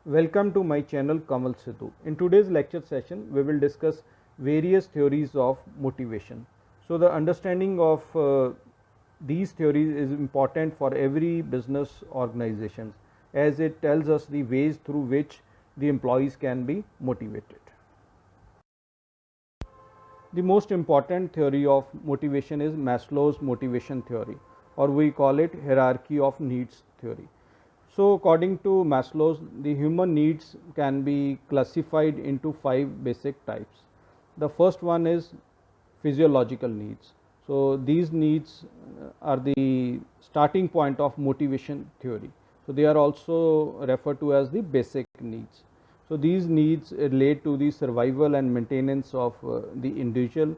Welcome to my channel Kamal Sidhu. In today's lecture session, we will discuss various theories of motivation. So, the understanding of these theories is important for every business organization as it tells us the ways through which the employees can be motivated. The most important theory of motivation is Maslow's motivation theory, or we call it hierarchy of needs theory. So, according to Maslow's, the human needs can be classified into 5 basic types. The first one is physiological needs. So, these needs are the starting point of motivation theory. So, they are also referred to as the basic needs. So, these needs relate to the survival and maintenance of the individual.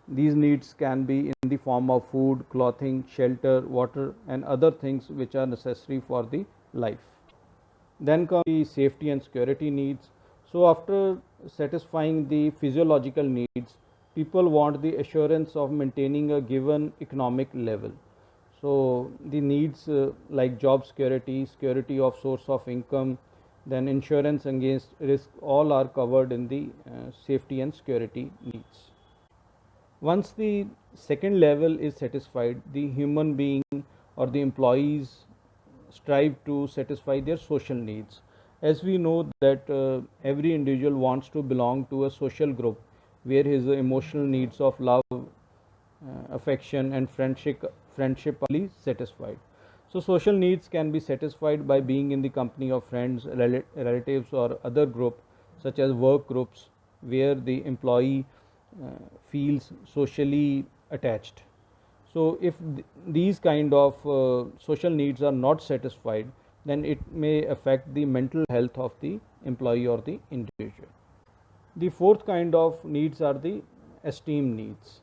These needs can be in the form of food, clothing, shelter, water, and other things which are necessary for the life. Then come the safety and security needs. So, after satisfying the physiological needs, people want the assurance of maintaining a given economic level. So, the needs like job security, security of source of income, then insurance against risk, all are covered in the safety and security needs. Once the second level is satisfied, the human being or the employees strive to satisfy their social needs. As we know that every individual wants to belong to a social group where his emotional needs of love, affection and friendship are satisfied. So social needs can be satisfied by being in the company of friends, relatives or other group such as work groups where the employee feels socially attached. So, if these kind of social needs are not satisfied, then it may affect the mental health of the employee or the individual. The fourth kind of needs are the esteem needs,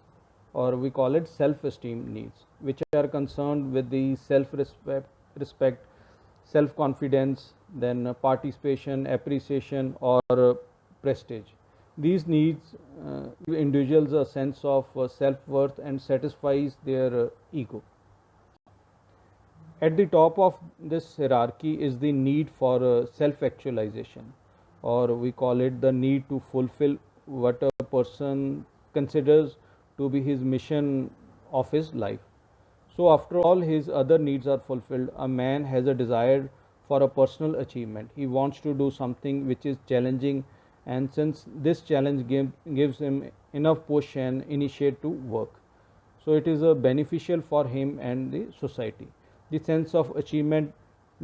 or we call it self-esteem needs, which are concerned with the self-respect, self-confidence, then participation, appreciation, or prestige. These needs give individuals a sense of self-worth and satisfies their ego. At the top of this hierarchy is the need for self-actualization, or we call it the need to fulfill what a person considers to be his mission of his life. So, after all his other needs are fulfilled, a man has a desire for a personal achievement. He wants to do something which is challenging, and since this challenge gives him enough push and initiate to work, so it is a beneficial for him and the society. The sense of achievement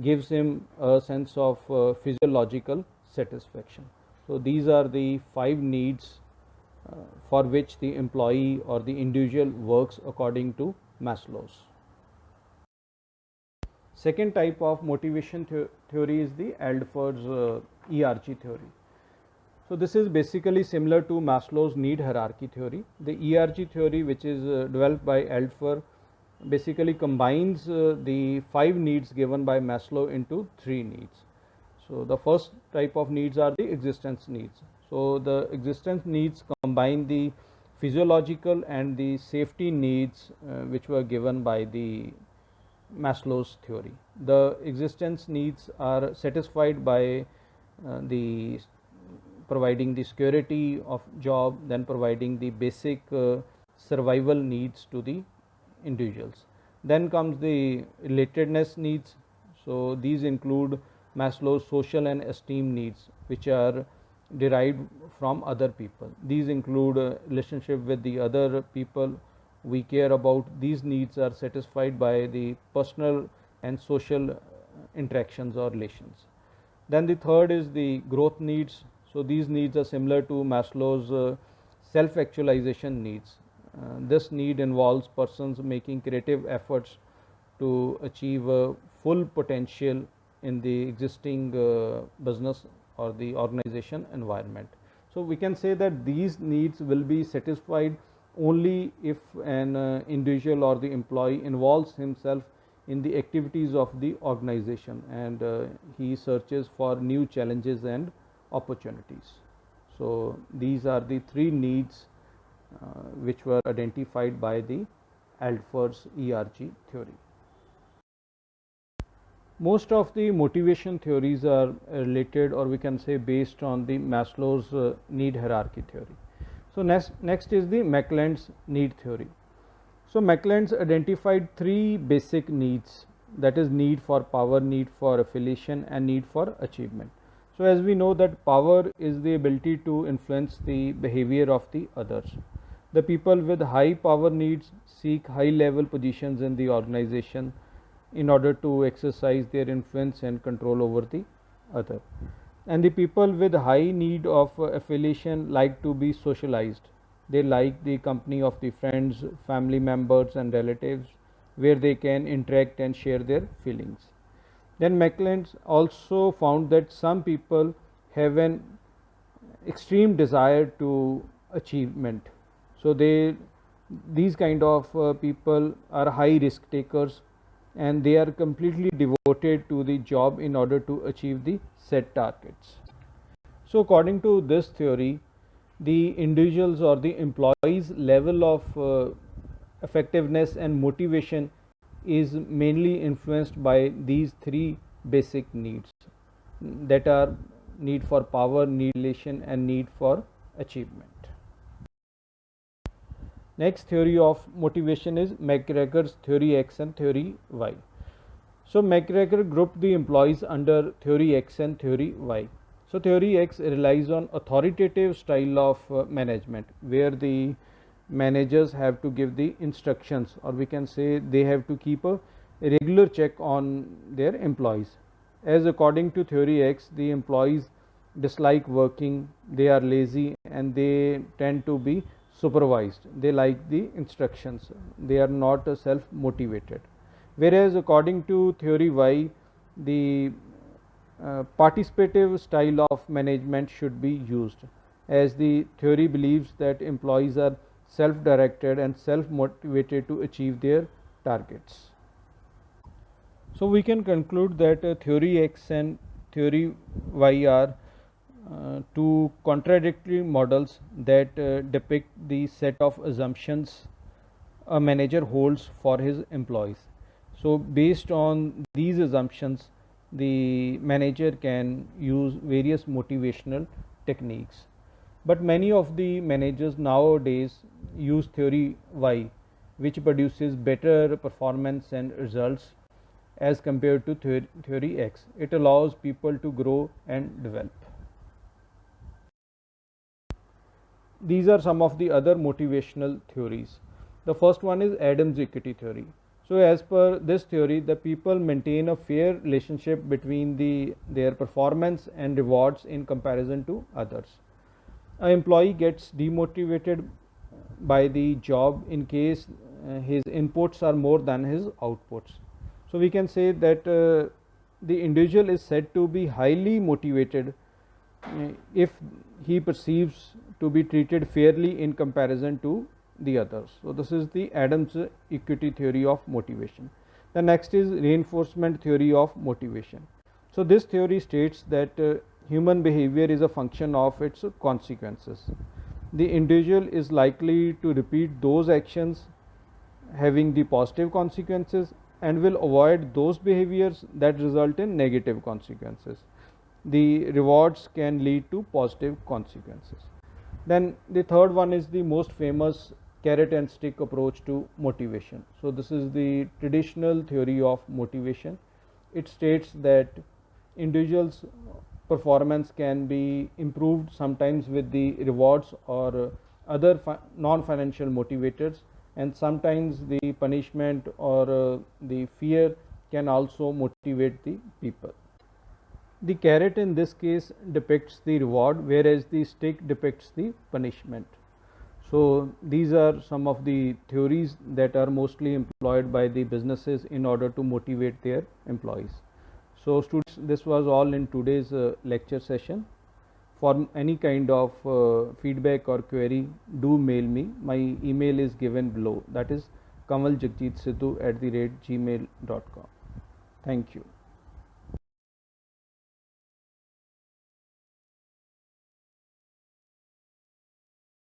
gives him a sense of physiological satisfaction. So, these are the 5 needs for which the employee or the individual works according to Maslow's. Second type of motivation theory is the Aldford's ERG theory. So, this is basically similar to Maslow's need hierarchy theory. The ERG theory, which is developed by Aldford, basically combines the 5 needs given by Maslow into 3 needs. So, the first type of needs are the existence needs. So, the existence needs combine the physiological and the safety needs which were given by the Maslow's theory. The existence needs are satisfied by the providing the security of job, then providing the basic survival needs to the individuals. Then comes the relatedness needs. So, these include Maslow's social and esteem needs, which are derived from other people. These include relationship with the other people we care about. These needs are satisfied by the personal and social interactions or relations. Then the third is the growth needs. So, these needs are similar to Maslow's self actualization needs. This need involves persons making creative efforts to achieve full potential in the existing business or the organization environment. So, we can say that these needs will be satisfied only if an individual or the employee involves himself in the activities of the organization and he searches for new challenges and opportunities. So, these are the 3 needs which were identified by the Aldford's ERG theory. Most of the motivation theories are related, or we can say based on the Maslow's need hierarchy theory. So next is the McClelland's need theory. So McClelland's identified three basic needs, that is need for power, need for affiliation, and need for achievement. So as we know that power is the ability to influence the behavior of the others. The people with high power needs seek high level positions in the organization in order to exercise their influence and control over the other. And the people with high need of affiliation like to be socialized. They like the company of the friends, family members and relatives where they can interact and share their feelings. Then McClelland also found that some people have an extreme desire to achievement. So these kind of people are high risk takers, and they are completely devoted to the job in order to achieve the set targets. So according to this theory, the individuals or the employees level of effectiveness and motivation is mainly influenced by these three basic needs, that are need for power, need for relation, and need for achievement. Next theory of motivation is McGregor's theory X and theory Y. So McGregor grouped the employees under theory X and theory Y. So theory X relies on authoritative style of management, where the managers have to give the instructions, or we can say they have to keep a regular check on their employees. As according to theory X, the employees dislike working, they are lazy, and they tend to be supervised. They like the instructions, they are not self motivated. Whereas according to theory Y, the participative style of management should be used, as the theory believes that employees are self directed and self motivated to achieve their targets. So we can conclude that theory X and theory Y are two contradictory models that depict the set of assumptions a manager holds for his employees. So based on these assumptions, the manager can use various motivational techniques. But many of the managers nowadays use theory Y, which produces better performance and results as compared to theory X. It allows people to grow and develop. These are some of the other motivational theories. The first one is Adams equity theory. So as per this theory, the people maintain a fair relationship between their performance and rewards in comparison to others. An employee gets demotivated by the job in case his inputs are more than his outputs. So we can say that the individual is said to be highly motivated if he perceives to be treated fairly in comparison to the others. So this is the Adams equity theory of motivation. The next is reinforcement theory of motivation. So this theory states that human behavior is a function of its consequences. The individual is likely to repeat those actions having the positive consequences and will avoid those behaviors that result in negative consequences. The rewards can lead to positive consequences. Then the third one is the most famous carrot and stick approach to motivation. So this is the traditional theory of motivation. It states that individuals' performance can be improved sometimes with the rewards or other non-financial motivators, and sometimes the punishment or the fear can also motivate the people. The carrot in this case depicts the reward, whereas the stick depicts the punishment. So these are some of the theories that are mostly employed by the businesses in order to motivate their employees. So students, this was all in today's lecture session. For any kind of feedback or query, do mail me. My email is given below, that is kamaljagjitsidhu@gmail.com. Thank you.